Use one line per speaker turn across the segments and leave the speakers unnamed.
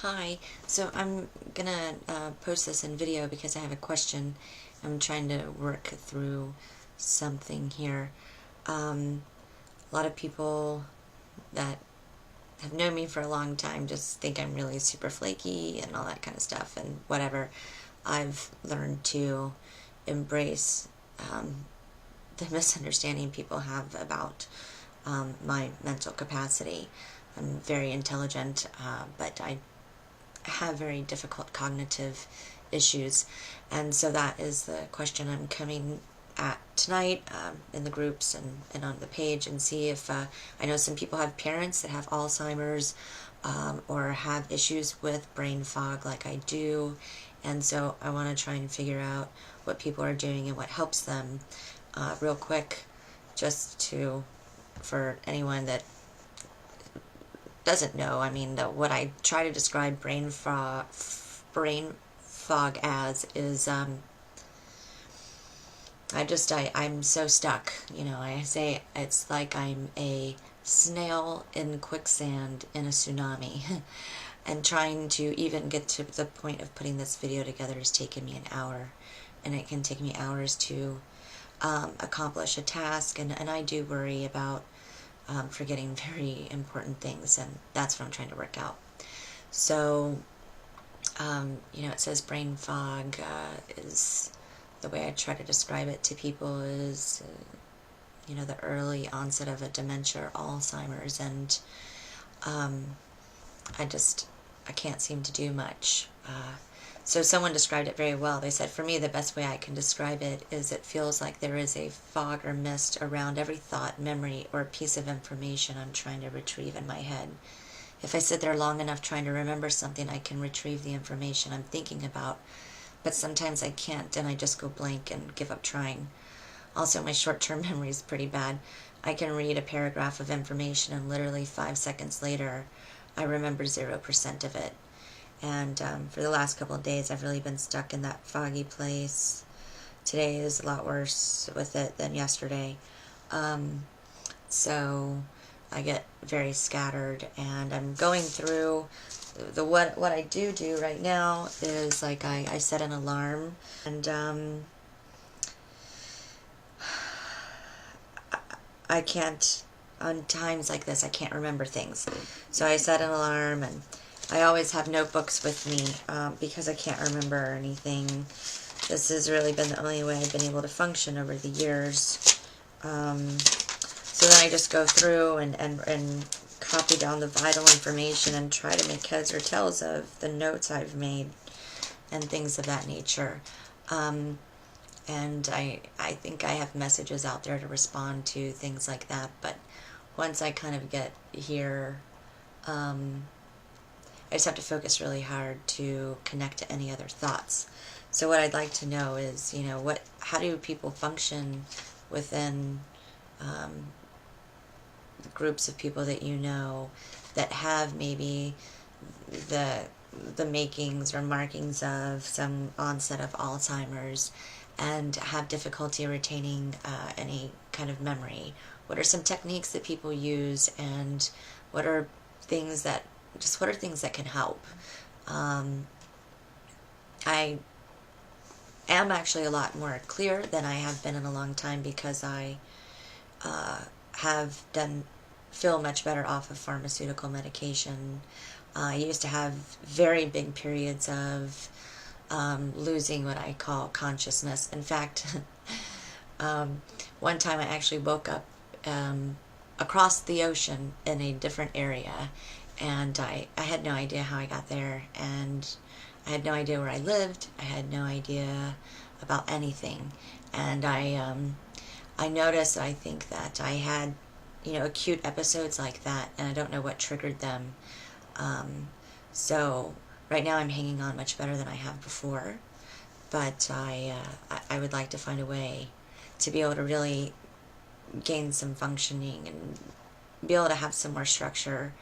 Hi, so I'm gonna post this in video because I have a question. I'm trying to work through something here. A lot of people that have known me for a long time just think I'm really super flaky and all that kind of stuff and whatever. I've learned to embrace the misunderstanding people have about my mental capacity. I'm very intelligent, but I have very difficult cognitive issues, and so that is the question I'm coming at tonight in the groups and on the page, and see if I know some people have parents that have Alzheimer's or have issues with brain fog like I do, and so I want to try and figure out what people are doing and what helps them real quick, just to, for anyone that doesn't know, I mean, what I try to describe brain fog as is, I'm so stuck. I say it's like I'm a snail in quicksand in a tsunami. And trying to even get to the point of putting this video together has taken me an hour. And it can take me hours to accomplish a task. And I do worry about forgetting very important things, and that's what I'm trying to work out. So, it says brain fog is, the way I try to describe it to people is, the early onset of a dementia or Alzheimer's, and I can't seem to do much. So someone described it very well. They said, for me, the best way I can describe it is it feels like there is a fog or mist around every thought, memory, or piece of information I'm trying to retrieve in my head. If I sit there long enough trying to remember something, I can retrieve the information I'm thinking about, but sometimes I can't, and I just go blank and give up trying. Also, my short-term memory is pretty bad. I can read a paragraph of information, and literally 5 seconds later, I remember 0% of it. And for the last couple of days, I've really been stuck in that foggy place. Today is a lot worse with it than yesterday. So I get very scattered, and I'm going through what I do right now is, like, I set an alarm, and I can't, on times like this, I can't remember things. So I set an alarm, and I always have notebooks with me because I can't remember anything. This has really been the only way I've been able to function over the years. So then I just go through and copy down the vital information and try to make heads or tails of the notes I've made and things of that nature. And I think I have messages out there to respond to, things like that. But once I kind of get here, I just have to focus really hard to connect to any other thoughts. So what I'd like to know is, how do people function within groups of people that you know that have maybe the makings or markings of some onset of Alzheimer's and have difficulty retaining any kind of memory? What are some techniques that people use, and what are things that can help? I am actually a lot more clear than I have been in a long time because I feel much better off of pharmaceutical medication. I used to have very big periods of losing what I call consciousness. In fact, one time I actually woke up across the ocean in a different area, and I had no idea how I got there, and I had no idea where I lived. I had no idea about anything. And I noticed, I think, that I had, acute episodes like that, and I don't know what triggered them. So right now I'm hanging on much better than I have before, but I would like to find a way to be able to really gain some functioning and be able to have some more structure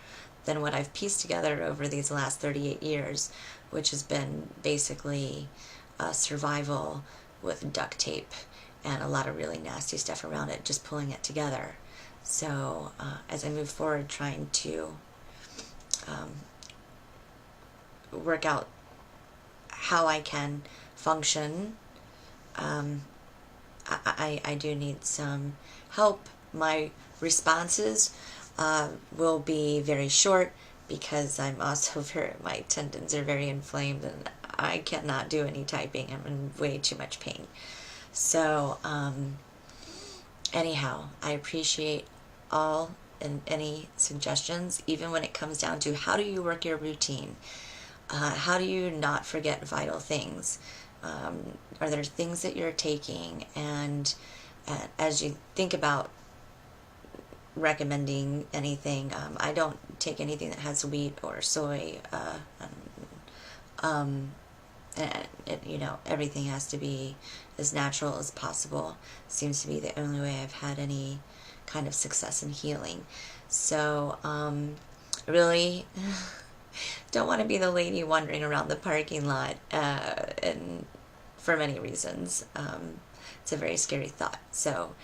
than what I've pieced together over these last 38 years, which has been basically survival with duct tape and a lot of really nasty stuff around it, just pulling it together. So as I move forward, trying to work out how I can function. I do need some help. My responses will be very short because I'm also my tendons are very inflamed and I cannot do any typing. I'm in way too much pain. So, anyhow, I appreciate all and any suggestions, even when it comes down to how do you work your routine? How do you not forget vital things? Are there things that you're taking? And as you think about recommending anything, I don't take anything that has wheat or soy. Everything has to be as natural as possible. Seems to be the only way I've had any kind of success in healing. So, really don't want to be the lady wandering around the parking lot, and for many reasons. It's a very scary thought. So,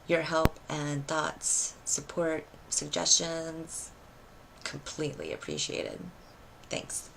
your help and thoughts, support, suggestions, completely appreciated. Thanks.